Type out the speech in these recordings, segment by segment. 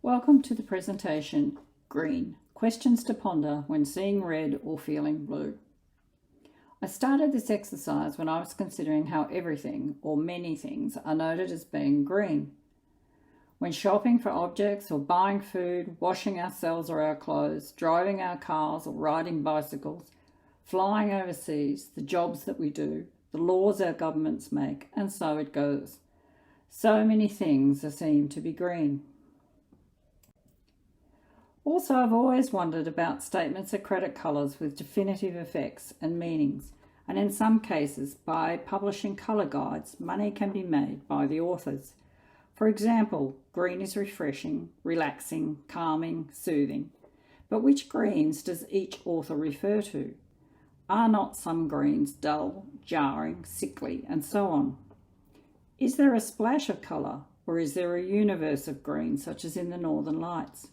Welcome to the presentation, Green, Questions to Ponder When Seeing Red or Feeling Blue. I started this exercise when I was considering how everything, or many things, are noted as being green. When shopping for objects or buying food, washing ourselves or our clothes, driving our cars or riding bicycles, flying overseas, the jobs that we do, the laws our governments make, and so it goes. So many things are seen to be green. Also, I've always wondered about statements that credit colours with definitive effects and meanings, and in some cases, by publishing colour guides, money can be made by the authors. For example, green is refreshing, relaxing, calming, soothing. But which greens does each author refer to? Are not some greens dull, jarring, sickly, and so on? Is there a splash of colour, or is there a universe of green, such as in the Northern Lights?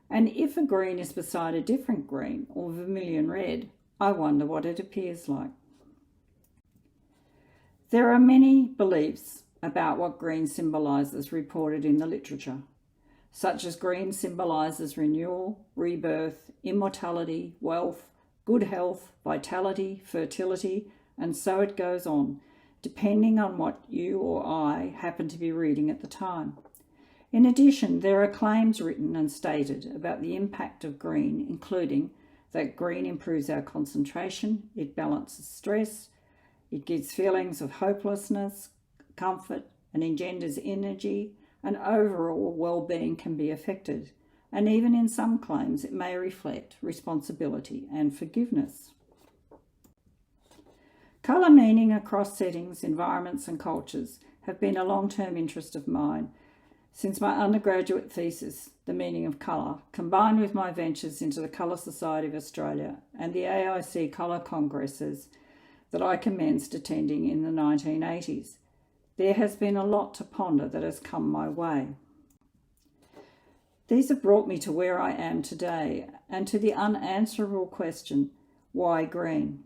And if a green is beside a different green, or vermilion red, I wonder what it appears like. There are many beliefs about what green symbolises reported in the literature, such as green symbolises renewal, rebirth, immortality, wealth, good health, vitality, fertility, and so it goes on, depending on what you or I happen to be reading at the time. In addition, there are claims written and stated about the impact of green, including that green improves our concentration, it balances stress, it gives feelings of hopelessness, comfort, and engenders energy, and overall well-being can be affected. And even in some claims, it may reflect responsibility and forgiveness. Colour meaning across settings, environments, and cultures have been a long-term interest of mine. Since my undergraduate thesis, The Meaning of Colour, combined with my ventures into the Colour Society of Australia and the AIC Colour Congresses that I commenced attending in the 1980s, there has been a lot to ponder that has come my way. These have brought me to where I am today and to the unanswerable question, why green?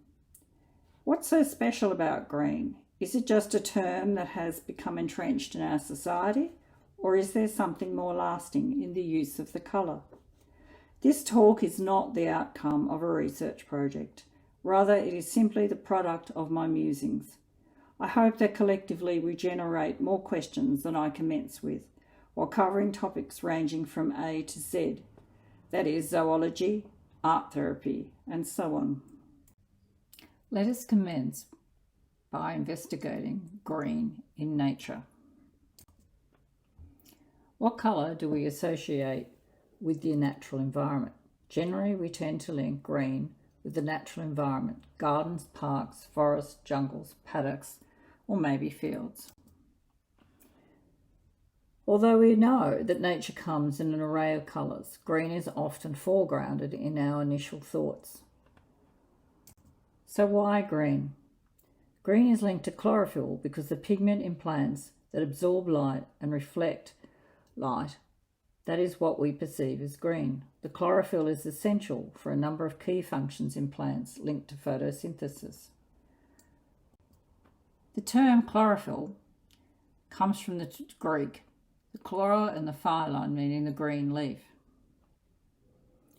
What's so special about green? Is it just a term that has become entrenched in our society? Or is there something more lasting in the use of the colour? This talk is not the outcome of a research project. Rather, it is simply the product of my musings. I hope that collectively we generate more questions than I commence with, while covering topics ranging from A to Z, that is, zoology, art therapy, and so on. Let us commence by investigating green in nature. What colour do we associate with the natural environment? Generally, we tend to link green with the natural environment, gardens, parks, forests, jungles, paddocks, or maybe fields. Although we know that nature comes in an array of colours, green is often foregrounded in our initial thoughts. So why green? Green is linked to chlorophyll because the pigment in plants that absorb light and reflect light, that is what we perceive as green. The chlorophyll is essential for a number of key functions in plants linked to photosynthesis. The term chlorophyll comes from the Greek, the chloro and the phylon, meaning the green leaf.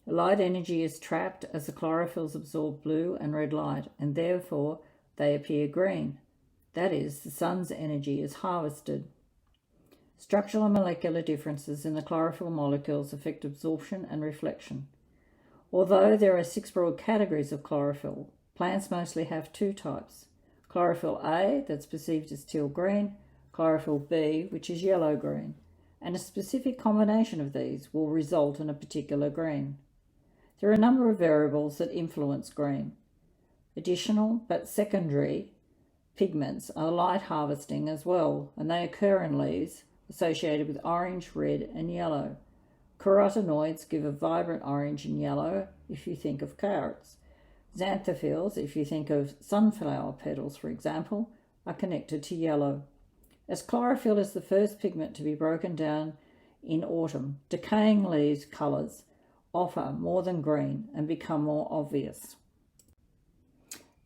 The light energy is trapped as the chlorophylls absorb blue and red light, and therefore they appear green. That is, the sun's energy is harvested. Structural and molecular differences in the chlorophyll molecules affect absorption and reflection. Although there are 6 broad categories of chlorophyll, plants mostly have 2 types. Chlorophyll A, that's perceived as teal green, chlorophyll B, which is yellow green, and a specific combination of these will result in a particular green. There are a number of variables that influence green. Additional but secondary pigments are light harvesting as well, and they occur in leaves associated with orange, red, and yellow. Carotenoids give a vibrant orange and yellow if you think of carrots. Xanthophylls, if you think of sunflower petals, for example, are connected to yellow. As chlorophyll is the first pigment to be broken down in autumn, decaying leaves colours offer more than green and become more obvious.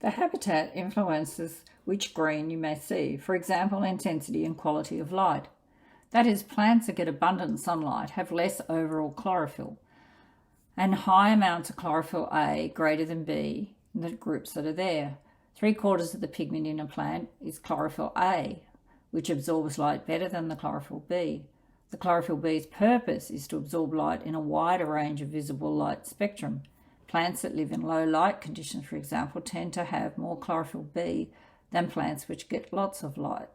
The habitat influences which green you may see, for example, intensity and quality of light. That is, plants that get abundant sunlight have less overall chlorophyll and high amounts of chlorophyll A greater than B in the groups that are there. 3/4 of the pigment in a plant is chlorophyll A, which absorbs light better than the chlorophyll B. The chlorophyll B's purpose is to absorb light in a wider range of visible light spectrum. Plants that live in low light conditions, for example, tend to have more chlorophyll B than plants which get lots of light.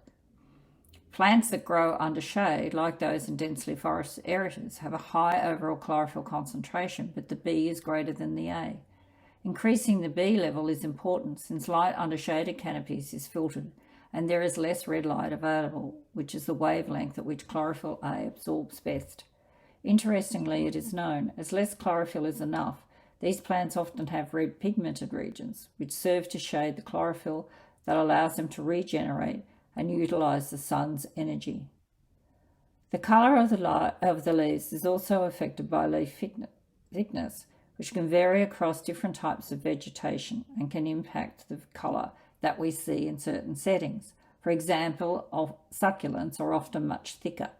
Plants that grow under shade, like those in densely forested areas, have a high overall chlorophyll concentration, but the B is greater than the A. Increasing the B level is important since light under shaded canopies is filtered and there is less red light available, which is the wavelength at which chlorophyll A absorbs best. Interestingly, it is known, as less chlorophyll is enough, these plants often have red pigmented regions, which serve to shade the chlorophyll that allows them to regenerate and utilise the sun's energy. The colour of the leaves is also affected by leaf thickness, which can vary across different types of vegetation and can impact the colour that we see in certain settings. For example, succulents are often much thicker,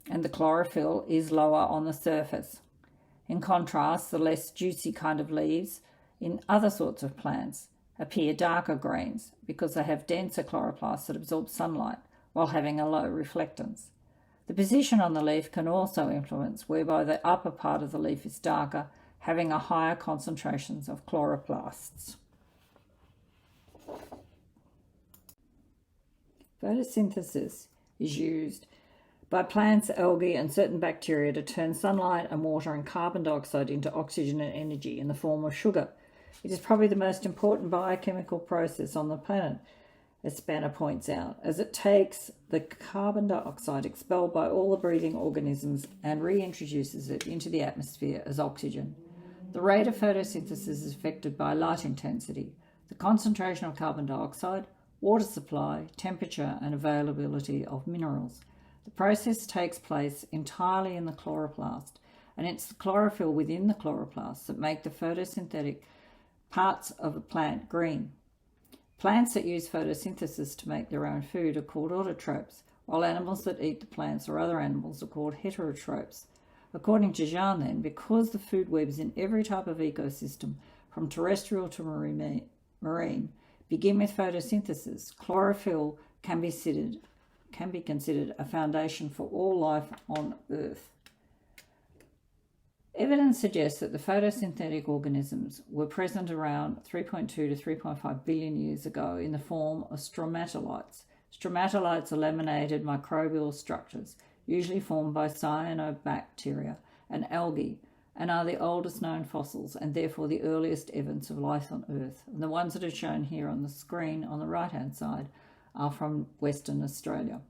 and the chlorophyll is lower on the surface. In contrast, the less juicy kind of leaves in other sorts of plants appear darker greens because they have denser chloroplasts that absorb sunlight while having a low reflectance. The position on the leaf can also influence, whereby the upper part of the leaf is darker, having a higher concentrations of chloroplasts. Photosynthesis is used by plants, algae and certain bacteria to turn sunlight and water and carbon dioxide into oxygen and energy in the form of sugar. It is probably the most important biochemical process on the planet, as Spanner points out, as it takes the carbon dioxide expelled by all the breathing organisms and reintroduces it into the atmosphere as oxygen. The rate of photosynthesis is affected by light intensity, the concentration of carbon dioxide, water supply, temperature and availability of minerals. The process takes place entirely in the chloroplast, and it's the chlorophyll within the chloroplast that make the photosynthetic parts of a plant green. Plants that use photosynthesis to make their own food are called autotrophs, while animals that eat the plants or other animals are called heterotrophs. According to Jean, then, because the food webs in every type of ecosystem, from terrestrial to marine, begin with photosynthesis, chlorophyll can be considered a foundation for all life on Earth. Evidence suggests that the photosynthetic organisms were present around 3.2 to 3.5 billion years ago in the form of stromatolites. Stromatolites are laminated microbial structures, usually formed by cyanobacteria and algae, and are the oldest known fossils and therefore the earliest evidence of life on Earth. And the ones that are shown here on the screen on the right-hand side are from Western Australia.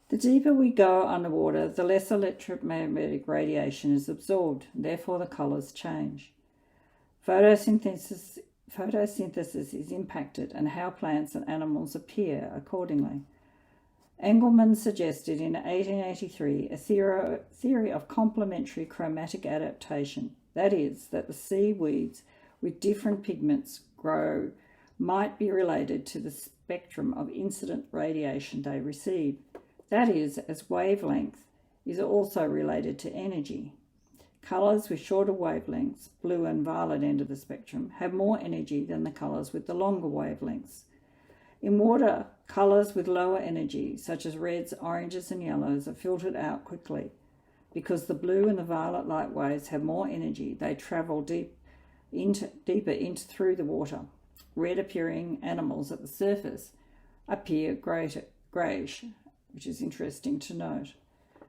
The deeper we go underwater, the less electromagnetic radiation is absorbed, and therefore the colours change. Photosynthesis is impacted and how plants and animals appear accordingly. Engelmann suggested in 1883 a theory of complementary chromatic adaptation, that is, that the seaweeds with different pigments grow might be related to the spectrum of incident radiation they receive. That is, as wavelength is also related to energy. Colours with shorter wavelengths, blue and violet end of the spectrum, have more energy than the colours with the longer wavelengths. In water, colours with lower energy, such as reds, oranges and yellows, are filtered out quickly. Because the blue and the violet light waves have more energy, they travel deeper into through the water. Red appearing animals at the surface appear greyish, which is interesting to note.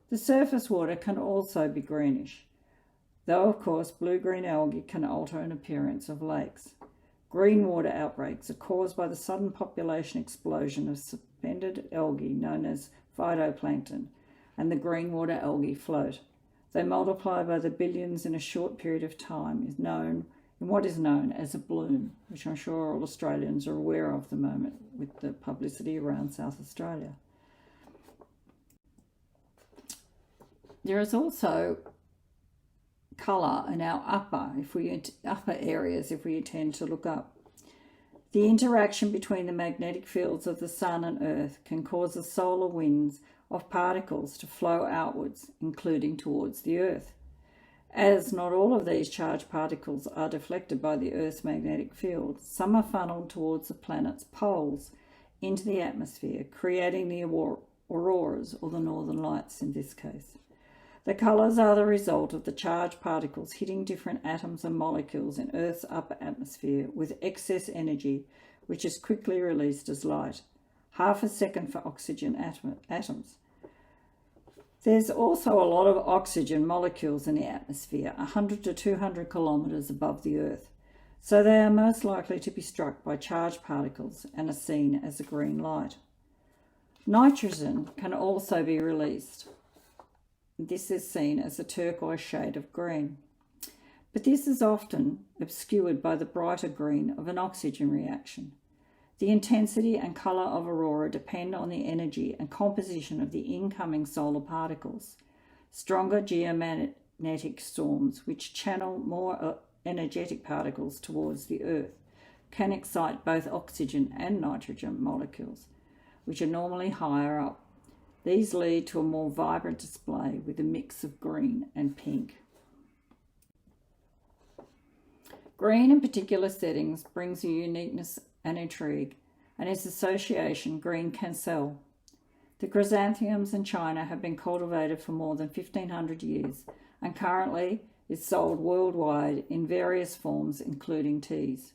The surface water can also be greenish, though of course blue-green algae can alter an appearance of lakes. Green water outbreaks are caused by the sudden population explosion of suspended algae known as phytoplankton, and the green water algae float. They multiply by the billions in a short period of time in what is known as a bloom, which I'm sure all Australians are aware of at the moment with the publicity around South Australia. There is also colour in our upper areas if we intend to look up. The interaction between the magnetic fields of the Sun and Earth can cause the solar winds of particles to flow outwards, including towards the Earth. As not all of these charged particles are deflected by the Earth's magnetic field, some are funneled towards the planet's poles into the atmosphere, creating the auroras, or the northern lights in this case. The colours are the result of the charged particles hitting different atoms and molecules in Earth's upper atmosphere with excess energy, which is quickly released as light, half a second for oxygen atoms. There's also a lot of oxygen molecules in the atmosphere, 100 to 200 kilometres above the Earth, so they are most likely to be struck by charged particles and are seen as a green light. Nitrogen can also be released. This is seen as a turquoise shade of green, but this is often obscured by the brighter green of an oxygen reaction. The intensity and colour of aurora depend on the energy and composition of the incoming solar particles. Stronger geomagnetic storms, which channel more energetic particles towards the Earth, can excite both oxygen and nitrogen molecules, which are normally higher up. These lead to a more vibrant display with a mix of green and pink. Green in particular settings brings a uniqueness and intrigue, and its association green can sell. The chrysanthemums in China have been cultivated for more than 1500 years and currently is sold worldwide in various forms, including teas.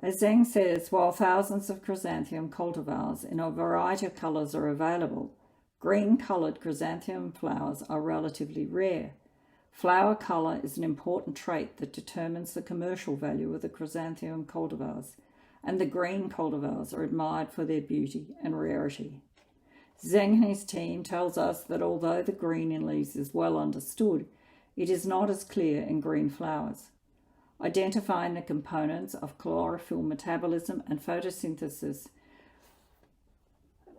As Zhang says, while thousands of chrysanthemum cultivars in a variety of colours are available, green-coloured chrysanthemum flowers are relatively rare. Flower colour is an important trait that determines the commercial value of the chrysanthemum cultivars, and the green cultivars are admired for their beauty and rarity. Zhang and his team tells us that although the green in leaves is well understood, it is not as clear in green flowers. Identifying the components of chlorophyll metabolism and photosynthesis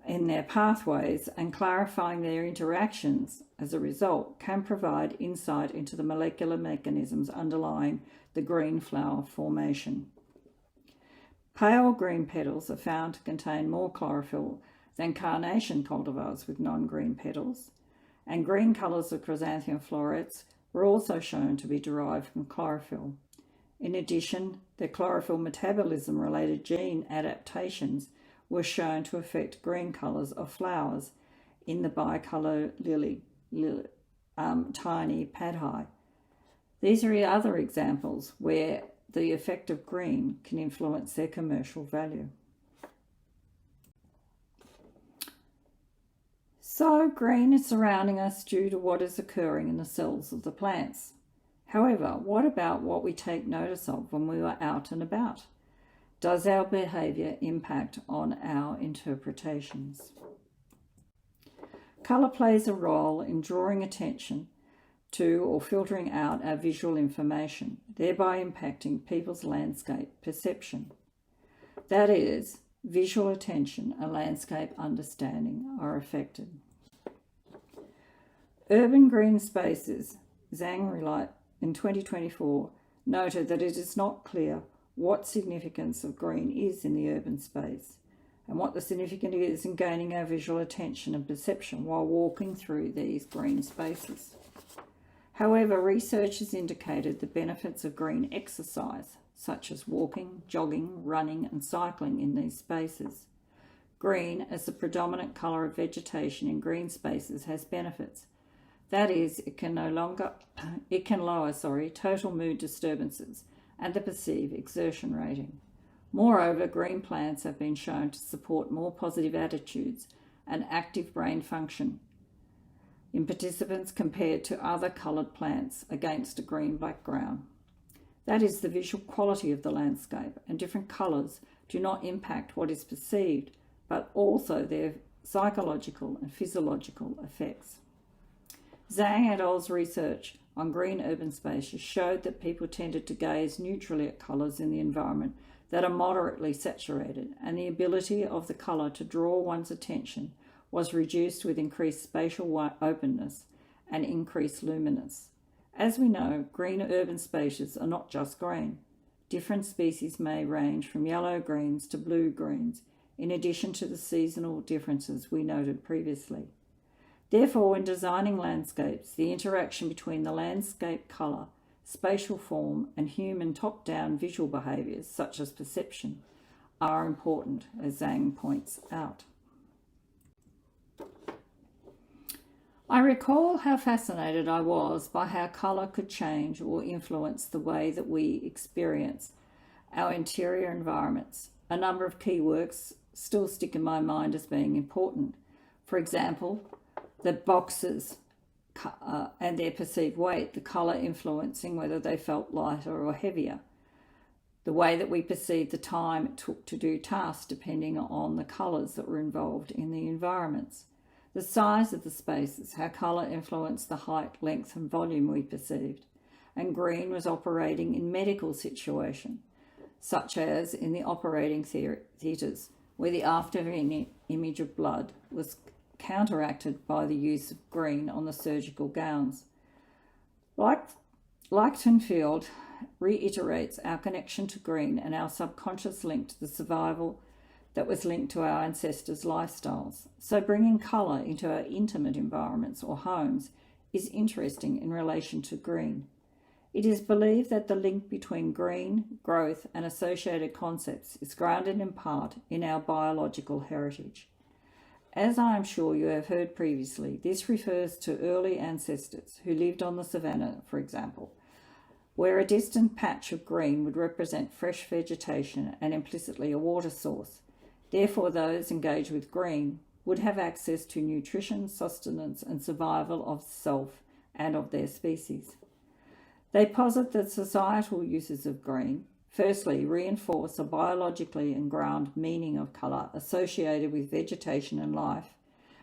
in their pathways and clarifying their interactions as a result can provide insight into the molecular mechanisms underlying the green flower formation. Pale green petals are found to contain more chlorophyll than carnation cultivars with non-green petals, and green colours of chrysanthemum florets were also shown to be derived from chlorophyll. In addition, the chlorophyll metabolism-related gene adaptations were shown to affect green colours of flowers in the bicolour lily, tiny padhi. These are other examples where the effect of green can influence their commercial value. So green is surrounding us due to what is occurring in the cells of the plants. However, what about what we take notice of when we are out and about? Does our behaviour impact on our interpretations? Colour plays a role in drawing attention to or filtering out our visual information, thereby impacting people's landscape perception. That is, visual attention and landscape understanding are affected. Urban green spaces, Zhang in 2024 noted that it is not clear what significance of green is in the urban space and what the significance is in gaining our visual attention and perception while walking through these green spaces. However, research has indicated the benefits of green exercise, such as walking, jogging, running and cycling in these spaces. Green, as the predominant colour of vegetation in green spaces, has benefits. That is, it can lower total mood disturbances and the perceived exertion rating. Moreover, green plants have been shown to support more positive attitudes and active brain function in participants compared to other coloured plants against a green background. That is, the visual quality of the landscape and different colours do not impact what is perceived, but also their psychological and physiological effects. Zhang et al.'s research on green urban spaces showed that people tended to gaze neutrally at colours in the environment that are moderately saturated, and the ability of the colour to draw one's attention was reduced with increased spatial openness and increased luminance, As we know, green urban spaces are not just green. Different species may range from yellow greens to blue greens, in addition to the seasonal differences we noted previously. Therefore, when designing landscapes, the interaction between the landscape colour, spatial form, and human top-down visual behaviours, such as perception, are important, as Zhang points out. I recall how fascinated I was by how colour could change or influence the way that we experience our interior environments. A number of key works still stick in my mind as being important. For example, the boxes and their perceived weight, the colour influencing whether they felt lighter or heavier. The way that we perceived the time it took to do tasks depending on the colours that were involved in the environments. The size of the spaces, how colour influenced the height, length and volume we perceived. And green was operating in medical situations, such as in the operating theatres, where the after image of blood was counteracted by the use of green on the surgical gowns. Lichtenfeld reiterates our connection to green and our subconscious link to the survival that was linked to our ancestors' lifestyles. So bringing colour into our intimate environments or homes is interesting in relation to green. It is believed that the link between green, growth and associated concepts is grounded in part in our biological heritage. As I am sure you have heard previously, this refers to early ancestors who lived on the savannah, for example, where a distant patch of green would represent fresh vegetation and implicitly a water source. Therefore, those engaged with green would have access to nutrition, sustenance and survival of self and of their species. They posit that societal uses of green, firstly, reinforce a biologically engrounded meaning of colour associated with vegetation and life,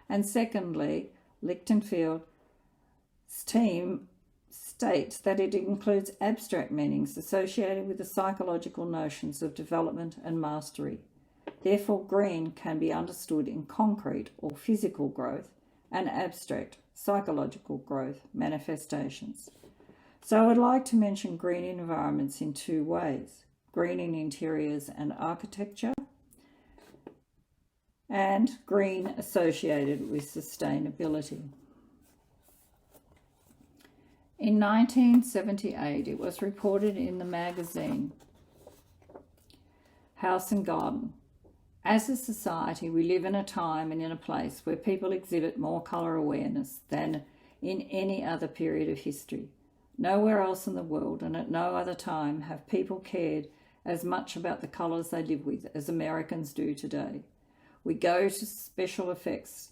and secondly, Lichtenfeld's team states that it includes abstract meanings associated with the psychological notions of development and mastery. Therefore, green can be understood in concrete or physical growth and abstract psychological growth manifestations. So I would like to mention green environments in two ways: green in interiors and architecture, and green associated with sustainability. In 1978, it was reported in the magazine House and Garden. As a society, we live in a time and in a place where people exhibit more colour awareness than in any other period of history. Nowhere else in the world and at no other time have people cared as much about the colours they live with as Americans do today. We go to special efforts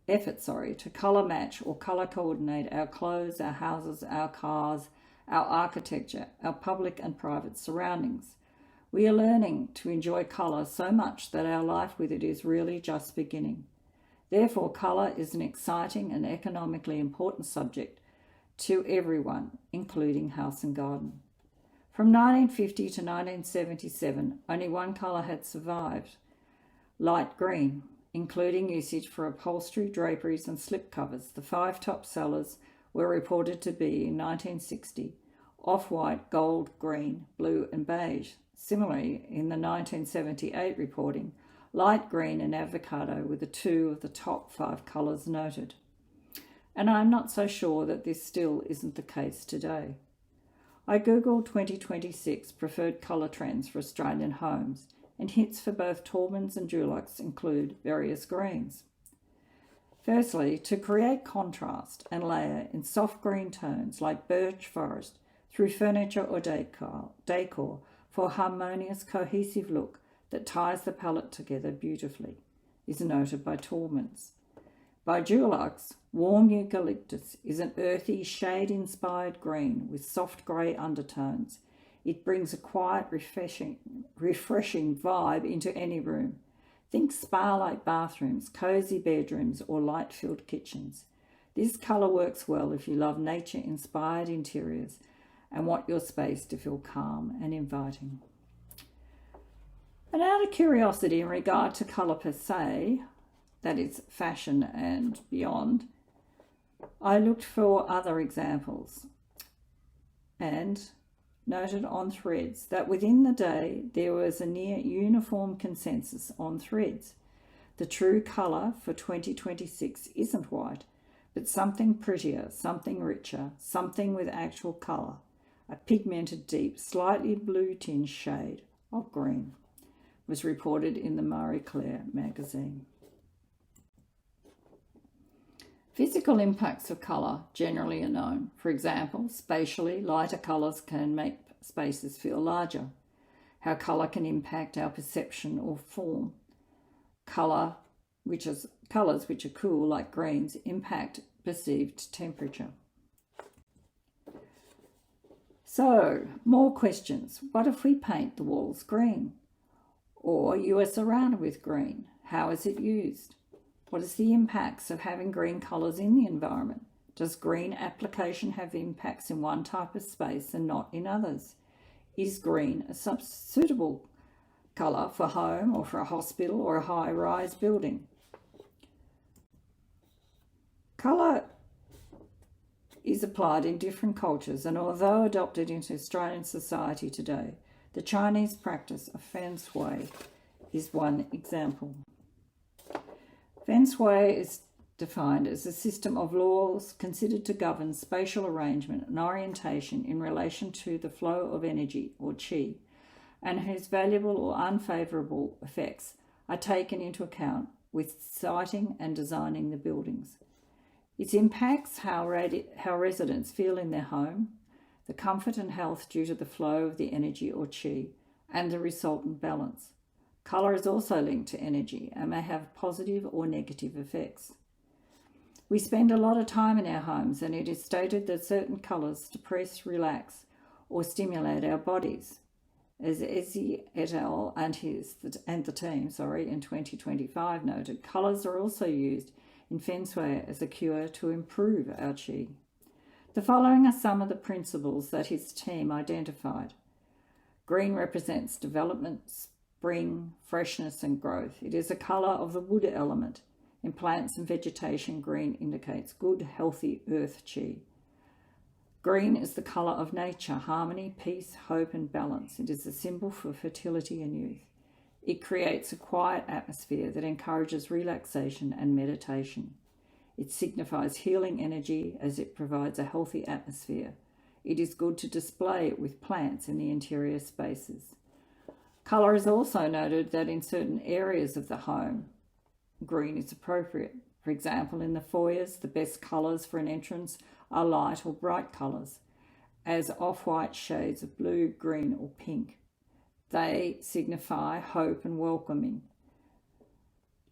to colour match or colour coordinate our clothes, our houses, our cars, our architecture, our public and private surroundings. We are learning to enjoy colour so much that our life with it is really just beginning. Therefore, colour is an exciting and economically important subject to everyone, including House and Garden. From 1950 to 1977, only one colour had survived: light green, including usage for upholstery, draperies and slipcovers. The 5 top sellers were reported to be in 1960, off-white, gold, green, blue and beige. Similarly, in the 1978 reporting, light green and avocado were the 2 of the top 5 colours noted. And I'm not so sure that this still isn't the case today. I googled 2026 preferred colour trends for Australian homes, and hits for both Taubmans and Dulux include various greens. Firstly, to create contrast and layer in soft green tones like birch forest through furniture or decor for a harmonious, cohesive look that ties the palette together beautifully, is noted by Taubmans. By Dulux, warm eucalyptus is an earthy, shade-inspired green with soft grey undertones. It brings a quiet, refreshing vibe into any room. Think spa-like bathrooms, cosy bedrooms or light-filled kitchens. This colour works well if you love nature-inspired interiors and want your space to feel calm and inviting. And out of curiosity in regard to colour per se, that is fashion and beyond, I looked for other examples. and noted on threads that within the day there was a near uniform consensus on threads. The true colour for 2026 isn't white, but something prettier, something richer, something with actual colour, a pigmented deep, slightly blue tinge shade of green, was reported in the Marie Claire magazine. Physical impacts of colour generally are known. For example, spatially, lighter colours can make spaces feel larger. How colour can impact our perception or form. Colours which are cool, like greens, impact perceived temperature. So, more questions. What if we paint the walls green? Or you are surrounded with green? How is it used? What is the impacts of having green colours in the environment? Does green application have impacts in one type of space and not in others? Is green a suitable colour for home or for a hospital or a high-rise building? Colour is applied in different cultures, and although adopted into Australian society today, the Chinese practice of feng shui is one example. Feng shui is defined as a system of laws considered to govern spatial arrangement and orientation in relation to the flow of energy or qi, and whose valuable or unfavourable effects are taken into account with siting and designing the buildings. It impacts how residents feel in their home, the comfort and health due to the flow of the energy or qi, and the resultant balance. Colour is also linked to energy and may have positive or negative effects. We spend a lot of time in our homes, and it is stated that certain colours depress, relax, or stimulate our bodies. As Ezzy et al. and the team in 2025 noted, colours are also used in feng shui as a cure to improve our qi. The following are some of the principles that his team identified. Green represents development, spring, freshness and growth. It is a colour of the wood element. In plants and vegetation, green indicates good, healthy earth qi. Green is the colour of nature, harmony, peace, hope and balance. It is a symbol for fertility and youth. It creates a quiet atmosphere that encourages relaxation and meditation. It signifies healing energy as it provides a healthy atmosphere. It is good to display it with plants in the interior spaces. Colour is also noted that in certain areas of the home, green is appropriate. For example, in the foyers, the best colours for an entrance are light or bright colours, as off-white shades of blue, green or pink. They signify hope and welcoming.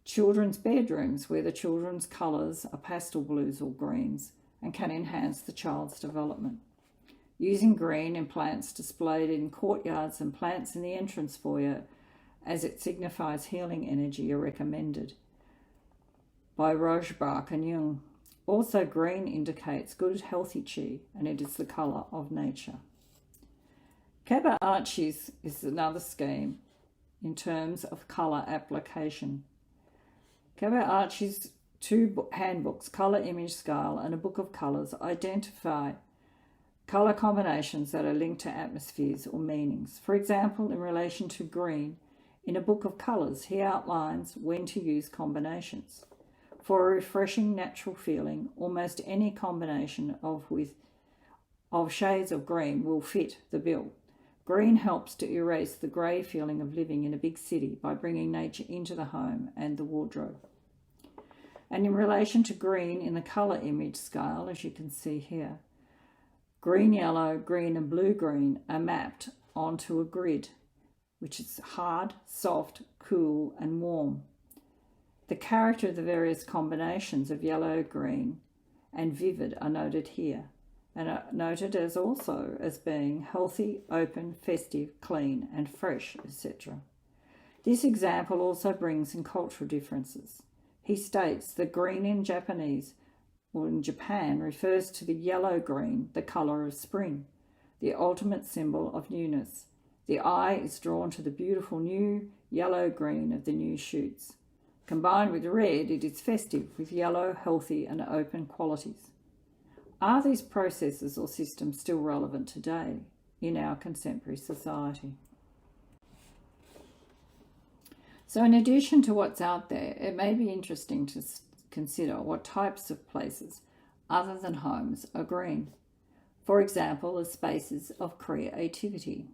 Children's bedrooms, where the children's colours are pastel blues or greens and can enhance the child's development. Using green in plants displayed in courtyards and plants in the entrance foyer as it signifies healing energy are recommended by Rojbach and Jung. Also, green indicates good, healthy qi, and it is the colour of nature. BArch is another scheme in terms of colour application. BArch's two handbooks, Colour Image Scale and a Book of Colours, identify colour combinations that are linked to atmospheres or meanings. For example, in relation to green, in a Book of Colours, he outlines when to use combinations. For a refreshing natural feeling, almost any combination of shades of green will fit the bill. Green helps to erase the grey feeling of living in a big city by bringing nature into the home and the wardrobe. And in relation to green in the colour image scale, as you can see here, green, yellow, green and blue-green are mapped onto a grid, which is hard, soft, cool and warm. The character of the various combinations of yellow, green and vivid are noted here, and are noted as also as being healthy, open, festive, clean and fresh, etc. This example also brings in cultural differences. He states that green in Japanese or in Japan refers to the yellow-green, the colour of spring, the ultimate symbol of newness. The eye is drawn to the beautiful new yellow-green of the new shoots. Combined with red, it is festive with yellow, healthy and open qualities. Are these processes or systems still relevant today in our contemporary society? So in addition to what's out there, it may be interesting to consider what types of places other than homes are green. For example, as spaces of creativity.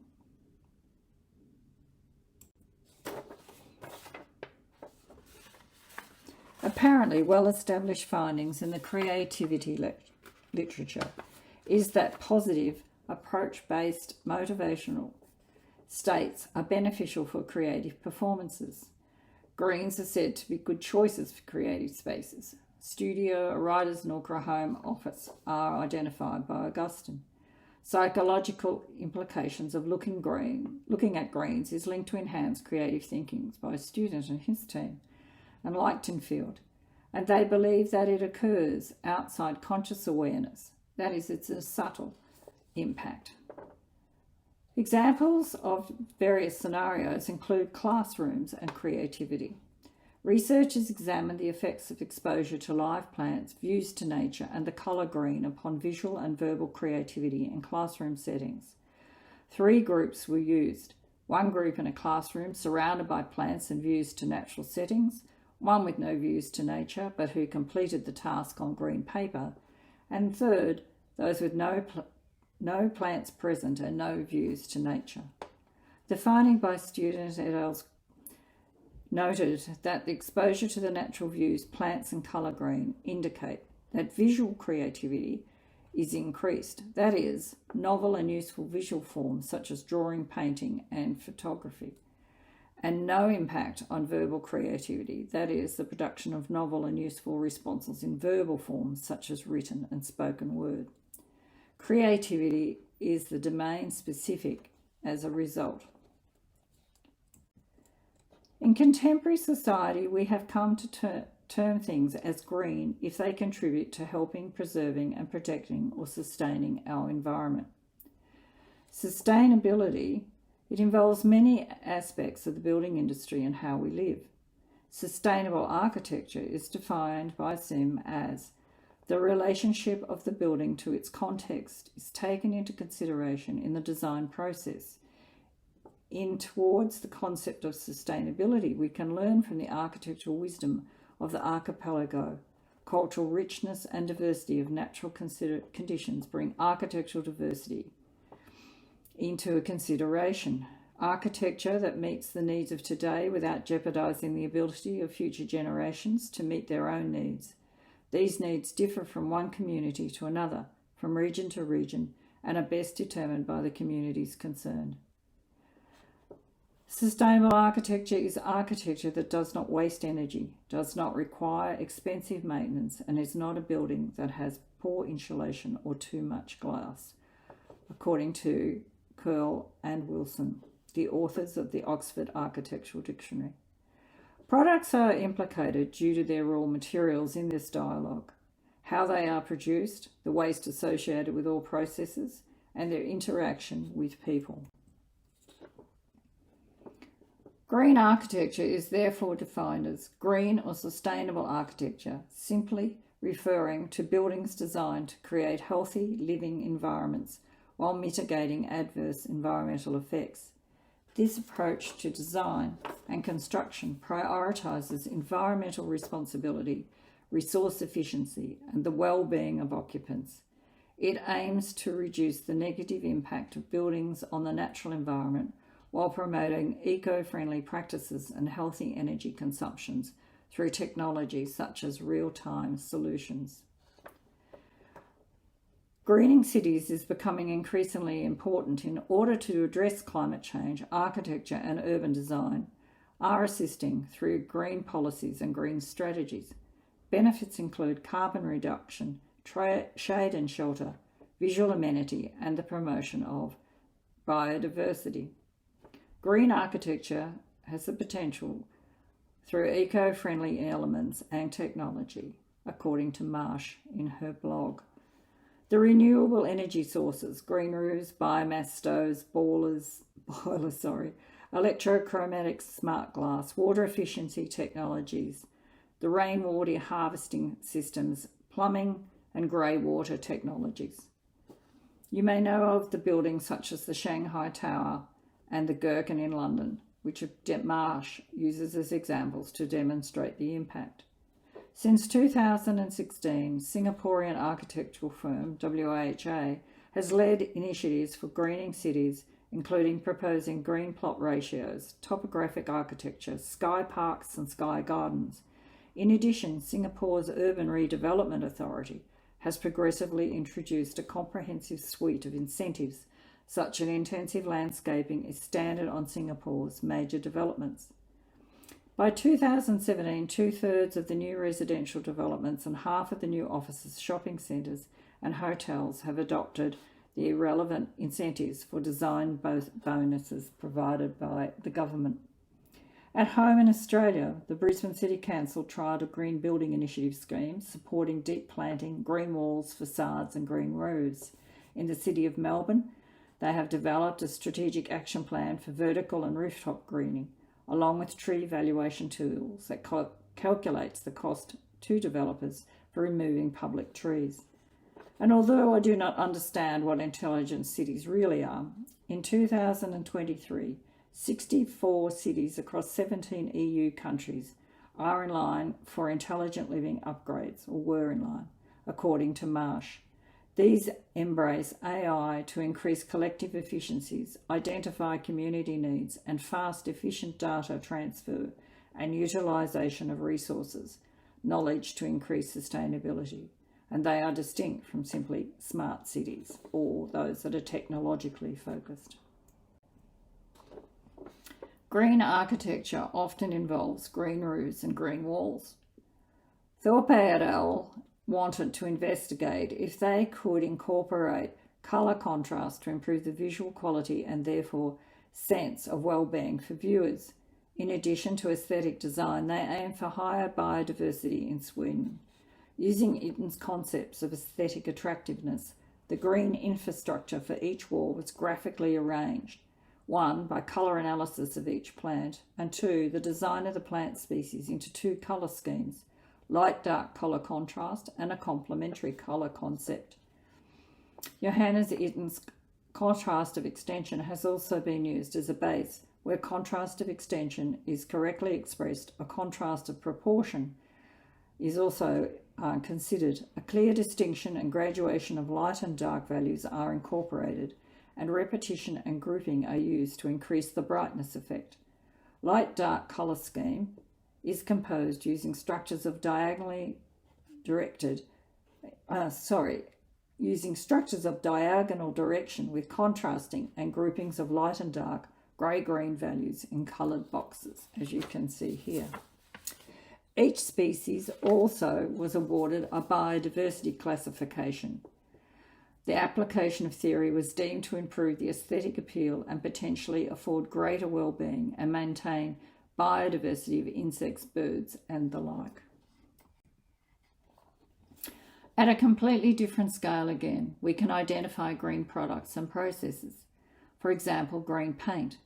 Apparently, well-established findings in the creativity literature is that positive, approach-based motivational states are beneficial for creative performances. Greens are said to be good choices for creative spaces. Studio, a writer's nook, or a home office are identified by Augustine. Psychological implications of looking at greens is linked to enhanced creative thinking by a student and his team, enlightening, and they believe that it occurs outside conscious awareness. That is, it's a subtle impact. Examples of various scenarios include classrooms and creativity. Researchers examined the effects of exposure to live plants, views to nature, and the colour green upon visual and verbal creativity in classroom settings. 3 groups were used. 1 group in a classroom surrounded by plants and views to natural settings, 1 with no views to nature but who completed the task on green paper, and 3rd, those with no plants present and no views to nature. The finding by student et al. Noted that the exposure to the natural views, plants and colour green indicate that visual creativity is increased, that is, novel and useful visual forms such as drawing, painting and photography, and no impact on verbal creativity, that is, the production of novel and useful responses in verbal forms such as written and spoken word. Creativity is the domain specific as a result. In contemporary society, we have come to term things as green if they contribute to helping, preserving and protecting or sustaining our environment. Sustainability, it involves many aspects of the building industry and how we live. Sustainable architecture is defined by SIM as the relationship of the building to its context is taken into consideration in the design process. Towards the concept of sustainability, we can learn from the architectural wisdom of the archipelago. Cultural richness and diversity of natural conditions bring architectural diversity into a consideration. Architecture that meets the needs of today without jeopardising the ability of future generations to meet their own needs. These needs differ from one community to another, from region to region, and are best determined by the communities concerned. Sustainable architecture is architecture that does not waste energy, does not require expensive maintenance, and is not a building that has poor insulation or too much glass, according to Curl and Wilson, the authors of the Oxford Architectural Dictionary. Products are implicated due to their raw materials in this dialogue, how they are produced, the waste associated with all processes, and their interaction with people. Green architecture is therefore defined as green or sustainable architecture, simply referring to buildings designed to create healthy living environments while mitigating adverse environmental effects. This approach to design and construction prioritises environmental responsibility, resource efficiency, and the well-being of occupants. It aims to reduce the negative impact of buildings on the natural environment while promoting eco-friendly practices and healthy energy consumptions through technology such as real-time solutions. Greening cities is becoming increasingly important. In order to address climate change, architecture and urban design are assisting through green policies and green strategies. Benefits include carbon reduction, shade and shelter, visual amenity, and the promotion of biodiversity. Green architecture has the potential through eco-friendly elements and technology, according to Marsh in her blog. The renewable energy sources, green roofs, biomass stoves, boilers, electrochromatic smart glass, water efficiency technologies, the rainwater harvesting systems, plumbing and grey water technologies. You may know of the buildings such as the Shanghai Tower and the Gherkin in London, which BArch uses as examples to demonstrate the impact. Since 2016, Singaporean architectural firm WHA has led initiatives for greening cities, including proposing green plot ratios, topographic architecture, sky parks and sky gardens. In addition, Singapore's Urban Redevelopment Authority has progressively introduced a comprehensive suite of incentives, such as intensive landscaping is standard on Singapore's major developments. By 2017, 2/3 of the new residential developments and half of the new offices, shopping centres and hotels have adopted the relevant incentives for design bonuses provided by the government. At home in Australia, the Brisbane City Council trialled a green building initiative scheme supporting deep planting, green walls, facades and green roofs. In the City of Melbourne, they have developed a strategic action plan for vertical and rooftop greening, along with tree valuation tools that calculates the cost to developers for removing public trees. And although I do not understand what intelligent cities really are, in 2023, 64 cities across 17 EU countries are in line for intelligent living upgrades, or were in line, according to Marsh. These embrace AI to increase collective efficiencies, identify community needs, and fast, efficient data transfer and utilisation of resources, knowledge to increase sustainability. And they are distinct from simply smart cities or those that are technologically focused. Green architecture often involves green roofs and green walls. Thorpe et al. Wanted to investigate if they could incorporate colour contrast to improve the visual quality and therefore sense of well-being for viewers. In addition to aesthetic design, they aim for higher biodiversity in Sweden. Using Eaton's concepts of aesthetic attractiveness, the green infrastructure for each wall was graphically arranged. 1, by colour analysis of each plant, and 2, the design of the plant species into 2 colour schemes, light-dark colour contrast and a complementary colour concept. Johannes Eaton's contrast of extension has also been used as a base. Where contrast of extension is correctly expressed, a contrast of proportion is also considered. A clear distinction and graduation of light and dark values are incorporated, and repetition and grouping are used to increase the brightness effect. Light-dark colour scheme is composed using structures of diagonal direction with contrasting and groupings of light and dark, grey-green values in coloured boxes, as you can see here. Each species also was awarded a biodiversity classification. The application of theory was deemed to improve the aesthetic appeal and potentially afford greater well-being and maintain biodiversity of insects, birds, and the like. At a completely different scale again, we can identify green products and processes. For example, green paint.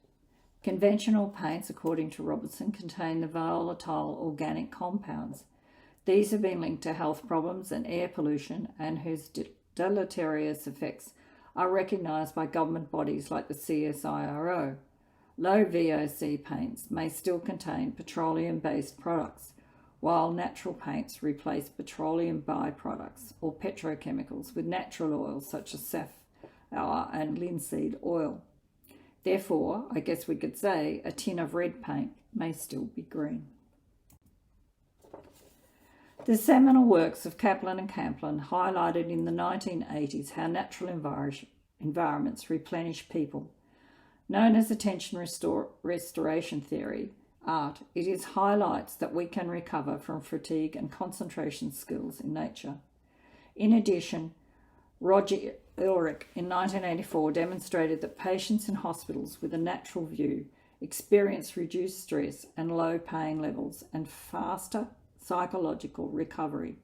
Conventional paints, according to Robertson, contain the volatile organic compounds. These have been linked to health problems and air pollution, and whose deleterious effects are recognised by government bodies like the CSIRO. Low VOC paints may still contain petroleum-based products, while natural paints replace petroleum byproducts or petrochemicals with natural oils such as safflower and linseed oil. Therefore, I guess we could say a tin of red paint may still be green. The seminal works of Kaplan and Camplin highlighted in the 1980s how natural environments replenish people. Known as attention restoration theory, ART, it highlights that we can recover from fatigue and concentration skills in nature. In addition, Roger Ulrich in 1984 demonstrated that patients in hospitals with a natural view experience reduced stress and low pain levels and faster physiological recovery,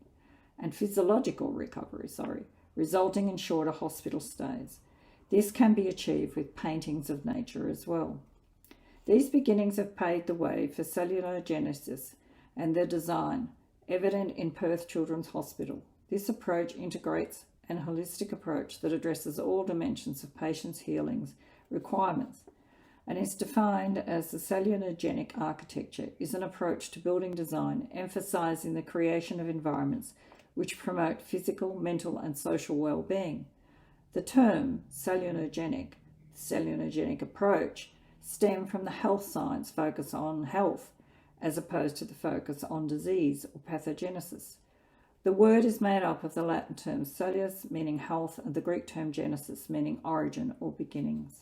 resulting in shorter hospital stays. This can be achieved with paintings of nature as well. These beginnings have paved the way for cellular genesis and their design, evident in Perth Children's Hospital, This approach integrates an holistic approach that addresses all dimensions of patients' healing requirements and is defined as the cellulogenic architecture is an approach to building design emphasising the creation of environments which promote physical, mental and social well-being. The term cellulogenic approach stem from the health science focus on health as opposed to the focus on disease or pathogenesis. The word is made up of the Latin term cellus, meaning health, and the Greek term genesis, meaning origin or beginnings.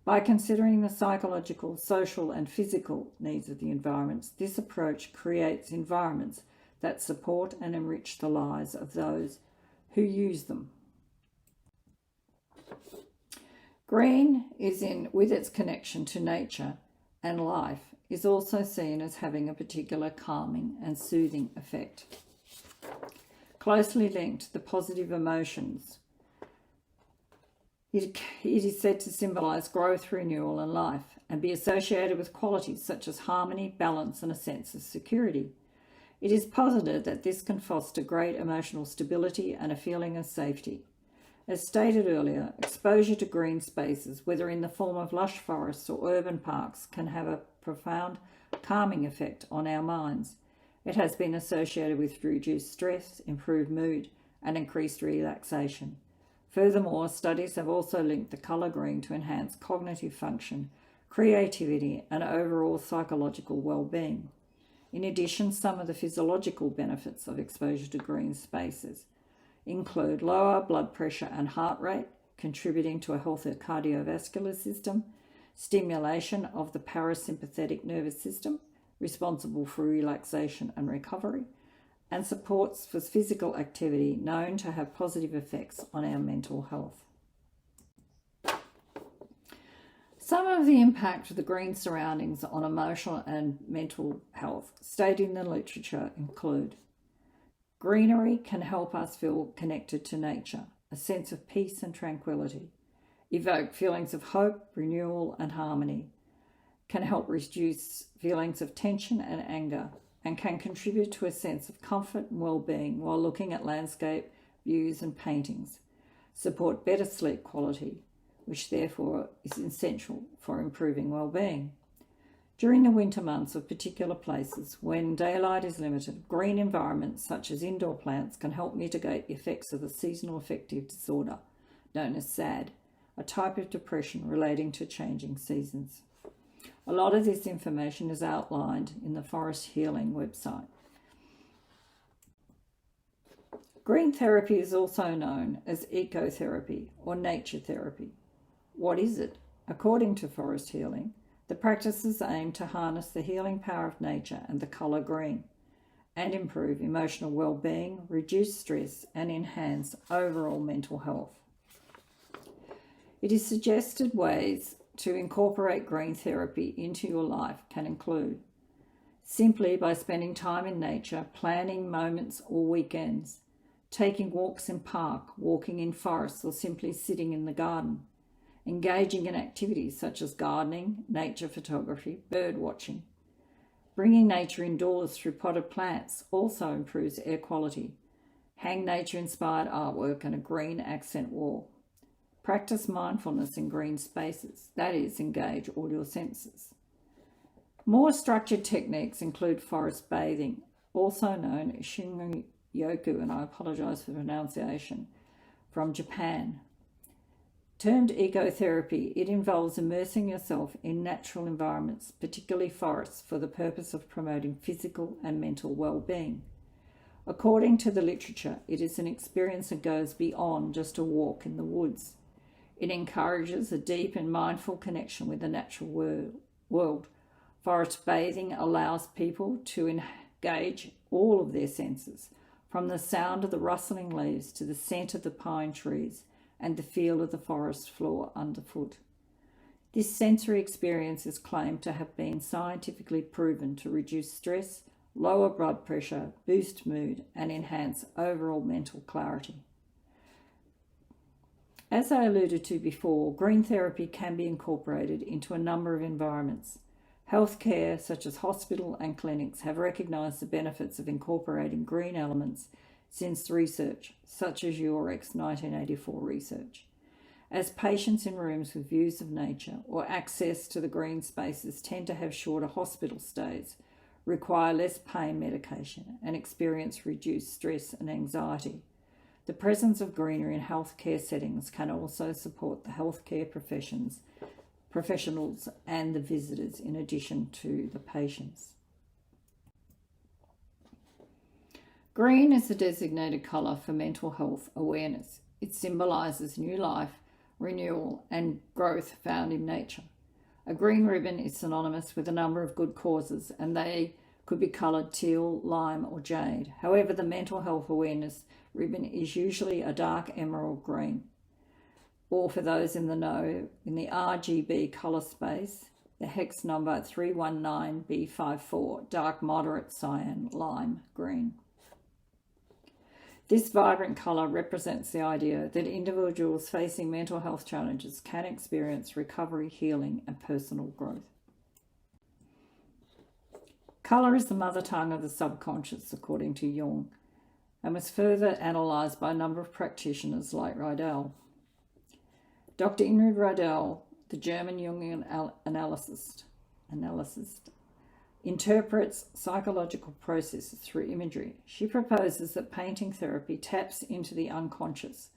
By considering the psychological, social and physical needs of the environments, this approach creates environments that support and enrich the lives of those who use them. Green with its connection to nature and life, is also seen as having a particular calming and soothing effect. Closely linked to the positive emotions, it is said to symbolise growth, renewal and life, and be associated with qualities such as harmony, balance and a sense of security. It is posited that this can foster great emotional stability and a feeling of safety. As stated earlier, exposure to green spaces, whether in the form of lush forests or urban parks, can have a profound calming effect on our minds. It has been associated with reduced stress, improved mood, and increased relaxation. Furthermore, studies have also linked the colour green to enhance cognitive function, creativity, and overall psychological well-being. In addition, some of the physiological benefits of exposure to green spaces include lower blood pressure and heart rate, contributing to a healthier cardiovascular system, stimulation of the parasympathetic nervous system, responsible for relaxation and recovery, and supports for physical activity known to have positive effects on our mental health. Some of the impact of the green surroundings on emotional and mental health stated in the literature include: greenery can help us feel connected to nature, a sense of peace and tranquility, evoke feelings of hope, renewal and harmony, can help reduce feelings of tension and anger, and can contribute to a sense of comfort and well-being while looking at landscape, views and paintings, support better sleep quality, which therefore is essential for improving well-being. During the winter months of particular places, when daylight is limited, green environments such as indoor plants can help mitigate the effects of the seasonal affective disorder, known as SAD, a type of depression relating to changing seasons. A lot of this information is outlined in the Forest Healing website. Green therapy is also known as ecotherapy or nature therapy. What is it? According to Forest Healing, the practices aim to harness the healing power of nature and the colour green, and improve emotional well-being, reduce stress, and enhance overall mental health. It is suggested ways to incorporate green therapy into your life can include simply by spending time in nature, planning moments or weekends, taking walks in park, walking in forests, or simply sitting in the garden, engaging in activities such as gardening, nature photography, bird watching. Bringing nature indoors through potted plants also improves air quality. Hang nature-inspired artwork and a green accent wall. Practice mindfulness in green spaces, that is, engage all your senses. More structured techniques include forest bathing, also known as Shinrin-yoku, and I apologise for the pronunciation, from Japan. Termed ecotherapy, it involves immersing yourself in natural environments, particularly forests, for the purpose of promoting physical and mental well-being. According to the literature, it is an experience that goes beyond just a walk in the woods. It encourages a deep and mindful connection with the natural world. Forest bathing allows people to engage all of their senses, from the sound of the rustling leaves to the scent of the pine trees and the feel of the forest floor underfoot. This sensory experience is claimed to have been scientifically proven to reduce stress, lower blood pressure, boost mood, and enhance overall mental clarity. As I alluded to before, green therapy can be incorporated into a number of environments. Healthcare, such as hospital and clinics, have recognised the benefits of incorporating green elements, since research, such as Urex 1984 research, as patients in rooms with views of nature or access to the green spaces tend to have shorter hospital stays, require less pain medication, and experience reduced stress and anxiety. The presence of greenery in healthcare settings can also support the healthcare professionals and the visitors in addition to the patients. Green is the designated colour for mental health awareness. It symbolises new life, renewal and growth found in nature. A green ribbon is synonymous with a number of good causes, and they could be coloured teal, lime or jade. However, the mental health awareness ribbon is usually a dark emerald green, or for those in the know, in the RGB colour space, the hex number 319B54, dark moderate cyan lime green. This vibrant colour represents the idea that individuals facing mental health challenges can experience recovery, healing and personal growth. Colour is the mother tongue of the subconscious, according to Jung, and was further analysed by a number of practitioners like Riedel. Dr. Ingrid Riedel, the German Jungian analyst, interprets psychological processes through imagery. She proposes that painting therapy taps into the unconscious.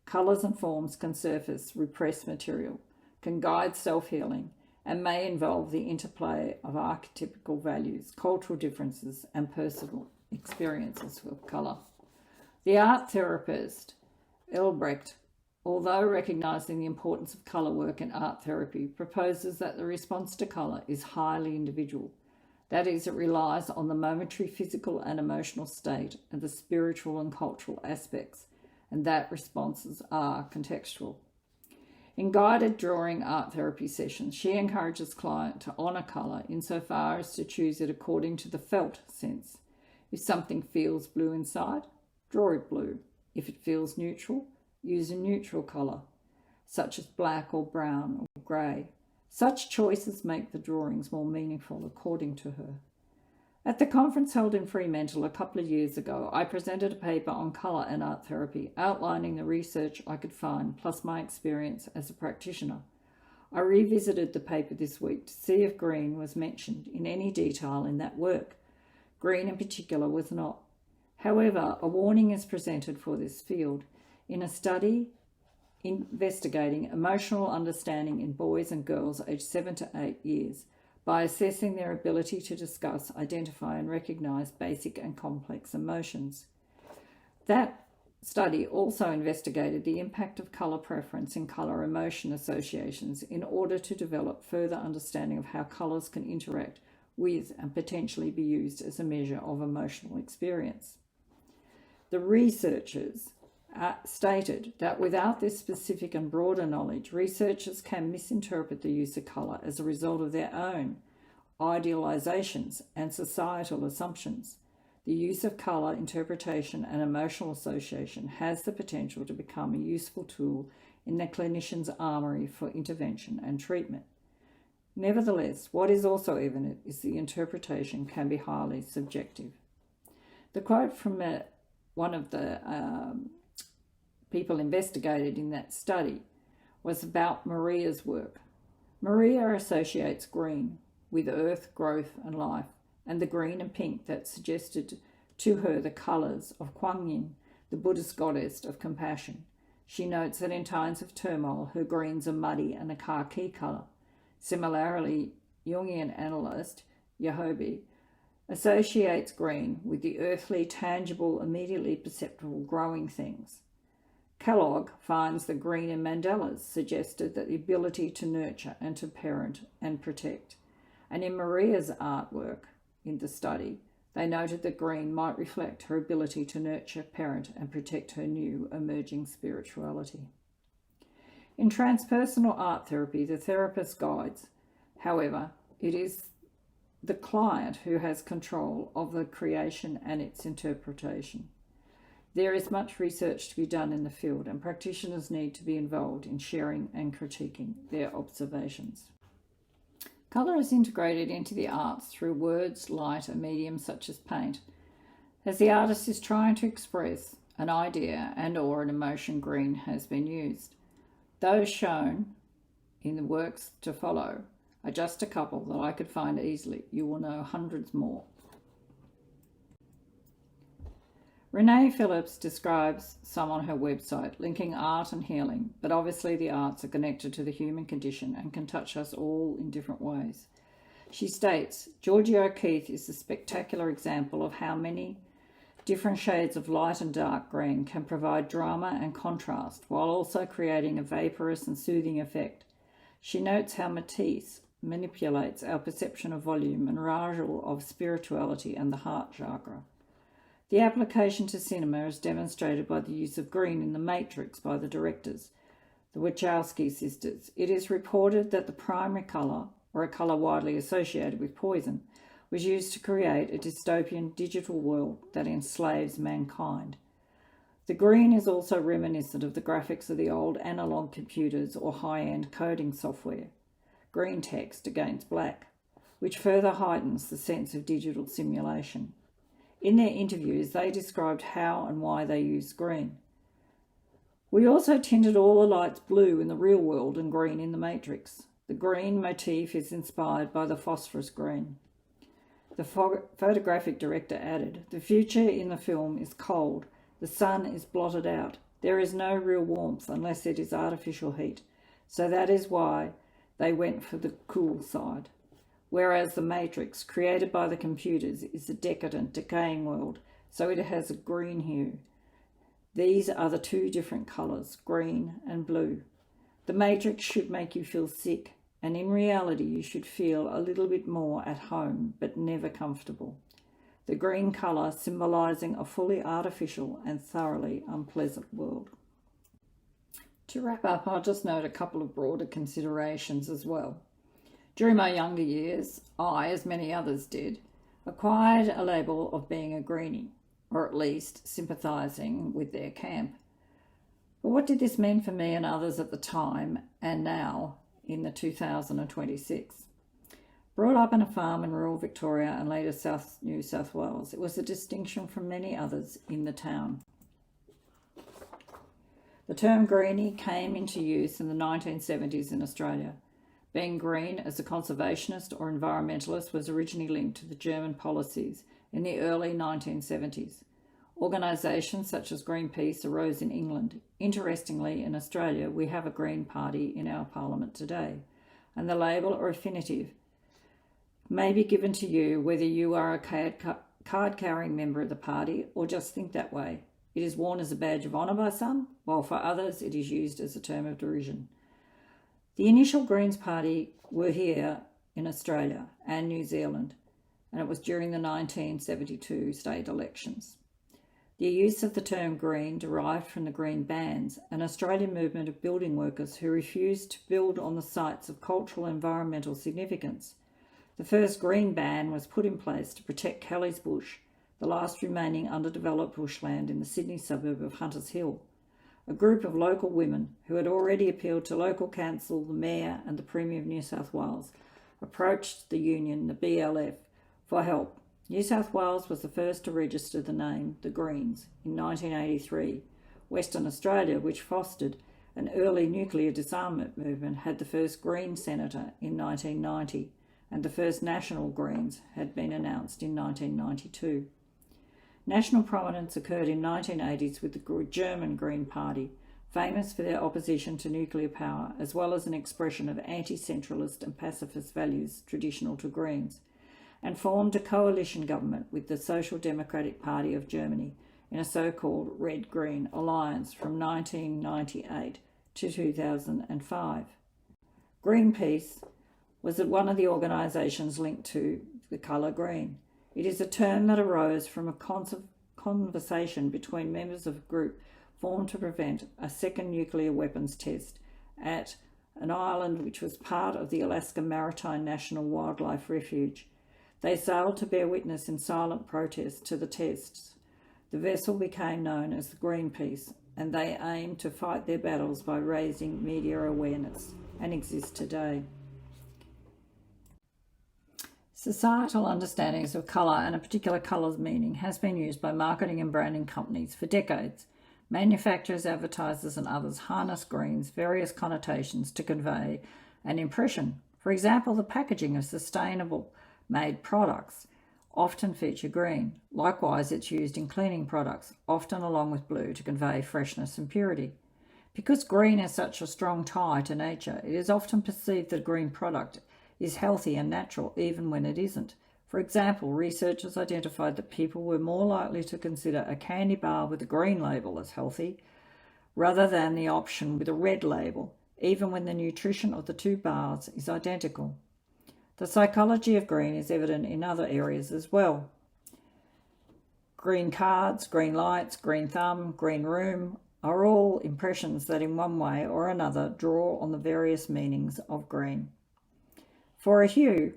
Colours and forms can surface repressed material, can guide self-healing, and may involve the interplay of archetypical values, cultural differences, and personal experiences with colour. The art therapist Elbrecht, although recognising the importance of colour work in art therapy, proposes that the response to colour is highly individual. That is, it relies on the momentary physical and emotional state and the spiritual and cultural aspects, and that responses are contextual. In guided drawing art therapy sessions, she encourages client to honour colour insofar as to choose it according to the felt sense. If something feels blue inside, draw it blue. If it feels neutral, use a neutral colour, such as black or brown or grey. Such choices make the drawings more meaningful, according to her. At the conference held in Fremantle a couple of years ago, I presented a paper on colour and art therapy, outlining the research I could find, plus my experience as a practitioner. I revisited the paper this week to see if green was mentioned in any detail in that work. Green in particular was not. However, a warning is presented for this field. In a study investigating emotional understanding in boys and girls aged 7 to 8 years by assessing their ability to discuss, identify and recognise basic and complex emotions. That study also investigated the impact of colour preference in colour emotion associations in order to develop further understanding of how colours can interact with and potentially be used as a measure of emotional experience. The researchers stated that without this specific and broader knowledge, researchers can misinterpret the use of colour as a result of their own idealizations and societal assumptions. The use of colour, interpretation and emotional association has the potential to become a useful tool in the clinician's armoury for intervention and treatment. Nevertheless, what is also evident is the interpretation can be highly subjective. The quote from one of the people investigated in that study was about Maria's work. Maria associates green with earth, growth and life, and the green and pink that suggested to her the colours of Kuan Yin, the Buddhist goddess of compassion. She notes that in times of turmoil, her greens are muddy and a khaki colour. Similarly, Jungian analyst Yahobi associates green with the earthly, tangible, immediately perceptible growing things. Kellogg finds that green in mandalas suggested that the ability to nurture and to parent and protect. And in Maria's artwork in the study, they noted that green might reflect her ability to nurture, parent and protect her new emerging spirituality. In transpersonal art therapy, the therapist guides. However, it is the client who has control of the creation and its interpretation. There is much research to be done in the field, and practitioners need to be involved in sharing and critiquing their observations. Colour is integrated into the arts through words, light, and mediums such as paint. As the artist is trying to express an idea and/or an emotion, green has been used. Those shown in the works to follow are just a couple that I could find easily. You will know hundreds more. Renee Phillips describes some on her website, linking art and healing, but obviously the arts are connected to the human condition and can touch us all in different ways. She states, Georgia O'Keeffe is a spectacular example of how many different shades of light and dark green can provide drama and contrast while also creating a vaporous and soothing effect. She notes how Matisse manipulates our perception of volume and Rajal of spirituality and the heart chakra. The application to cinema is demonstrated by the use of green in The Matrix by the directors, the Wachowski sisters. It is reported that the primary colour, or a colour widely associated with poison, was used to create a dystopian digital world that enslaves mankind. The green is also reminiscent of the graphics of the old analogue computers or high-end coding software. Green text against black, which further heightens the sense of digital simulation. In their interviews, they described how and why they used green. We also tinted all the lights blue in the real world and green in The Matrix. The green motif is inspired by the phosphorus green. The photographic director added, the future in the film is cold. The sun is blotted out. There is no real warmth unless it is artificial heat. So that is why they went for the cool side. Whereas The Matrix, created by the computers, is a decadent, decaying world, so it has a green hue. These are the two different colours, green and blue. The Matrix should make you feel sick, and in reality you should feel a little bit more at home, but never comfortable. The green colour symbolising a fully artificial and thoroughly unpleasant world. To wrap up, I'll just note a couple of broader considerations as well. During my younger years, I, as many others did, acquired a label of being a greenie, or at least sympathising with their camp. But what did this mean for me and others at the time and now in the 2026? Brought up on a farm in rural Victoria and later New South Wales, it was a distinction from many others in the town. The term greenie came into use in the 1970s in Australia. Being green as a conservationist or environmentalist was originally linked to the German policies in the early 1970s. Organisations such as Greenpeace arose in England. Interestingly, in Australia, we have a Green Party in our parliament today, and the label or affinity may be given to you whether you are a card-carrying member of the party or just think that way. It is worn as a badge of honour by some, while for others it is used as a term of derision. The initial Greens Party were here in Australia and New Zealand, and it was during the 1972 state elections. The use of the term green derived from the Green Bans, an Australian movement of building workers who refused to build on the sites of cultural and environmental significance. The first Green Ban was put in place to protect Kelly's Bush, the last remaining underdeveloped bushland in the Sydney suburb of Hunters Hill. A group of local women who had already appealed to local council, the Mayor and the Premier of New South Wales approached the union, the BLF, for help. New South Wales was the first to register the name the Greens in 1983. Western Australia, which fostered an early nuclear disarmament movement, had the first Green senator in 1990, and the first national Greens had been announced in 1992. National prominence occurred in 1980s with the German Green Party, famous for their opposition to nuclear power, as well as an expression of anti-centralist and pacifist values traditional to Greens, and formed a coalition government with the Social Democratic Party of Germany in a so-called Red-Green alliance from 1998 to 2005. Greenpeace was one of the organisations linked to the colour green. It is a term that arose from a conversation between members of a group formed to prevent a second nuclear weapons test at an island which was part of the Alaska Maritime National Wildlife Refuge. They sailed to bear witness in silent protest to the tests. The vessel became known as the Greenpeace, and they aimed to fight their battles by raising media awareness, and exist today. Societal understandings of colour and a particular colour's meaning has been used by marketing and branding companies for decades. Manufacturers, advertisers and others harness green's various connotations to convey an impression. For example, the packaging of sustainable made products often feature green. Likewise, it's used in cleaning products, often along with blue, to convey freshness and purity. Because green has such a strong tie to nature, it is often perceived that a green product is healthy and natural even when it isn't. For example, researchers identified that people were more likely to consider a candy bar with a green label as healthy rather than the option with a red label, even when the nutrition of the two bars is identical. The psychology of green is evident in other areas as well. Green cards, green lights, green thumb, green room are all impressions that in one way or another draw on the various meanings of green. For a hue,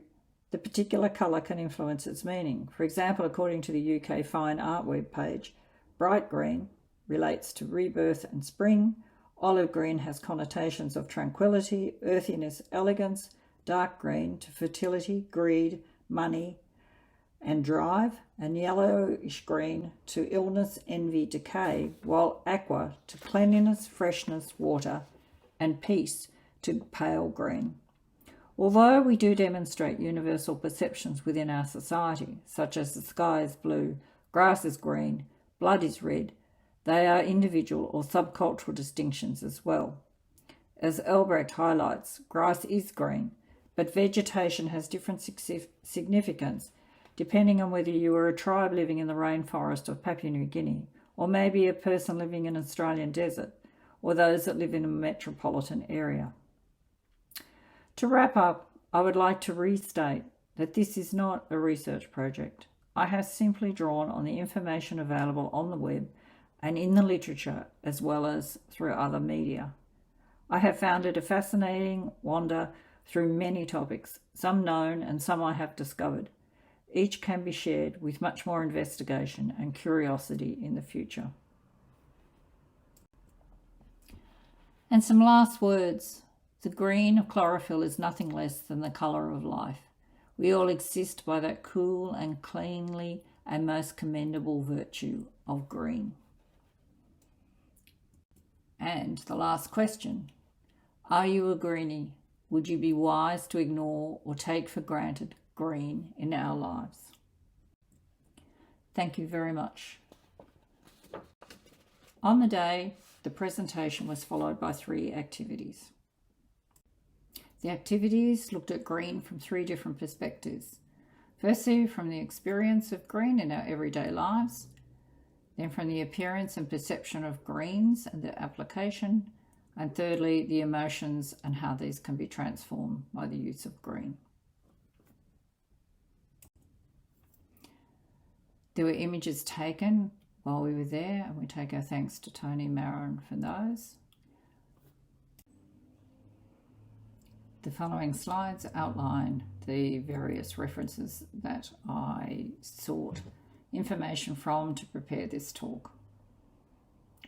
the particular colour can influence its meaning. For example, according to the UK Fine Art web page, bright green relates to rebirth and spring, olive green has connotations of tranquility, earthiness, elegance, dark green to fertility, greed, money and drive, and yellowish green to illness, envy, decay, while aqua to cleanliness, freshness, water and peace to pale green. Although we do demonstrate universal perceptions within our society, such as the sky is blue, grass is green, blood is red, they are individual or subcultural distinctions as well. As Albrecht highlights, grass is green, but vegetation has different significance depending on whether you are a tribe living in the rainforest of Papua New Guinea, or maybe a person living in an Australian desert, or those that live in a metropolitan area. To wrap up, I would like to restate that this is not a research project. I have simply drawn on the information available on the web and in the literature as well as through other media. I have found it a fascinating wander through many topics, some known and some I have discovered. Each can be shared with much more investigation and curiosity in the future. And some last words. The green of chlorophyll is nothing less than the colour of life. We all exist by that cool and cleanly and most commendable virtue of green. And the last question, are you a greenie? Would you be wise to ignore or take for granted green in our lives? Thank you very much. On the day, the presentation was followed by 3 activities. The activities looked at green from 3 different perspectives. Firstly, from the experience of green in our everyday lives, then from the appearance and perception of greens and their application, and thirdly, the emotions and how these can be transformed by the use of green. There were images taken while we were there, and we take our thanks to Tony Maron for those. The following slides outline the various references that I sought information from to prepare this talk.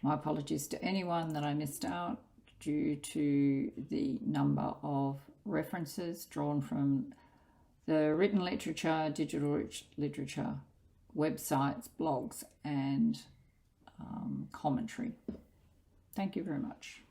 My apologies to anyone that I missed out due to the number of references drawn from the written literature, digital literature, websites, blogs, and commentary. Thank you very much.